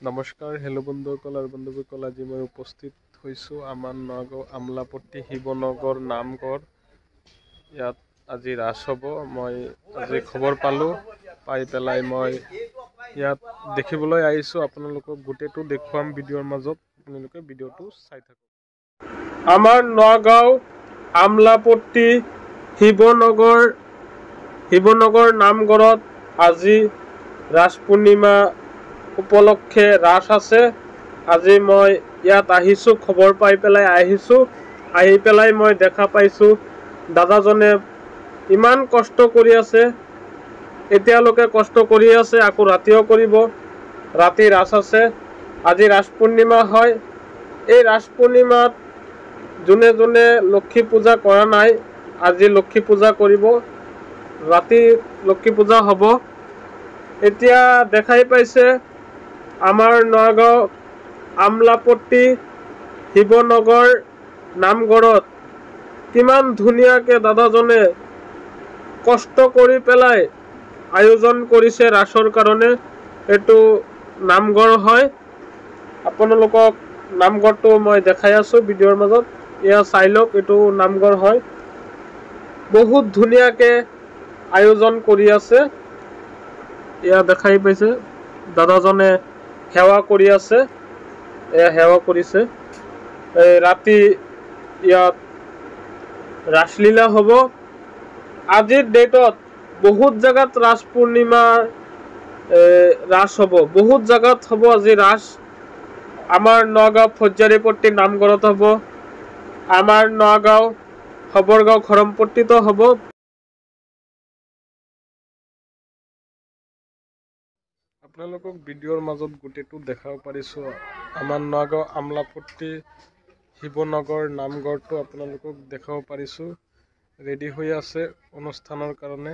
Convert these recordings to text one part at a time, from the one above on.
নমস্কাৰ, হেল্ল' বন্ধুসকল আৰু বন্ধুসকল। আজি মই উপস্থিত হৈছোঁ আমাৰ নগাঁও আমলাপট্টি শিৱনগৰ নামঘৰ। ইয়াত আজি ৰাস হ'ব। মই আজি খবৰ পালোঁ, পাই পেলাই মই ইয়াত দেখিবলৈ আহিছোঁ। আপোনালোকক গোটেইটো দেখুৱাম ভিডিঅ'ৰ মাজত, আপোনালোকে ভিডিঅ'টো চাই থাকক। আমাৰ নগাঁও আমলাপট্টি শিৱনগৰ নামঘৰত আজি ৰাস পূৰ্ণিমা উপলক্ষে ৰাস আছে। আজি মই ইয়াত আহিছোঁ, খবৰ পাই পেলাই আহিছোঁ। আহি পেলাই মই দেখা পাইছোঁ দাদাজনে ইমান কষ্ট কৰি আছে। এতিয়ালৈকে কষ্ট কৰি আছে, আকৌ ৰাতিও কৰিব। ৰাতি ৰাস আছে। আজি ৰাস পূৰ্ণিমা হয়। এই ৰাস পূৰ্ণিমাত যোনে যোনে লক্ষী পূজা কৰা নাই, আজি লক্ষী পূজা কৰিব। ৰাতি লক্ষী পূজা হ'ব। এতিয়া দেখাই পাইছে আমাৰ নগাঁও আমলাপট্টি শিৱনগৰ নামঘৰত কিমান ধুনীয়াকৈ দাদাজনে কষ্ট কৰি পেলাই আয়োজন কৰিছে ৰাসৰ কাৰণে। এইটো নামঘৰ হয়। আপোনালোকক নামঘৰটো মই দেখাই আছোঁ ভিডিঅ'ৰ মাজত। এয়া চাই লওক, এইটো নামঘৰ হয়। বহুত ধুনীয়াকৈ আয়োজন কৰি আছে। এয়া দেখাই পাইছে দাদাজনে সেৱা কৰি আছে। এয়া সেৱা কৰিছে। ৰাতি ইয়াত ৰাসলীলা হ'ব। আজিৰ ডেটত বহুত জেগাত ৰাস পূৰ্ণিমাৰ ৰাস হ'ব। বহুত জেগাত হ'ব আজি ৰাস। আমাৰ নগাঁও ফৌজাৰীপট্টি নামঘৰত হ'ব। আমাৰ নগাঁও খবৰগাঁও খৰমপট্টিতো হ'ব। আপোনালোকক ভিডিঅ'ৰ মাজত গোটেইটো দেখাব পাৰিছোঁ। আমাৰ নগাঁও আমলাপট্টি শিৱনগৰ নামঘৰটো আপোনালোকক দেখাব পাৰিছোঁ। ৰেডি হৈ আছে অনুষ্ঠানৰ কাৰণে,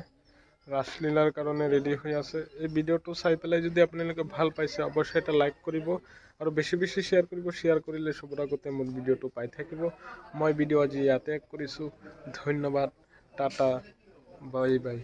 ৰাসলীলাৰ কাৰণে ৰেডি হৈ আছে। এই ভিডিঅ'টো চাই পেলাই যদি আপোনালোকে ভাল পাইছে, অৱশ্যেই এটা লাইক কৰিব আৰু বেছি বেছি শ্বেয়াৰ কৰিব। শ্বেয়াৰ কৰিলে চবৰ আগতে মোৰ ভিডিঅ'টো পাই থাকিব। মই ভিডিঅ' আজি ইয়াতে কৰিছোঁ। ধন্যবাদ। Tata, bye bye.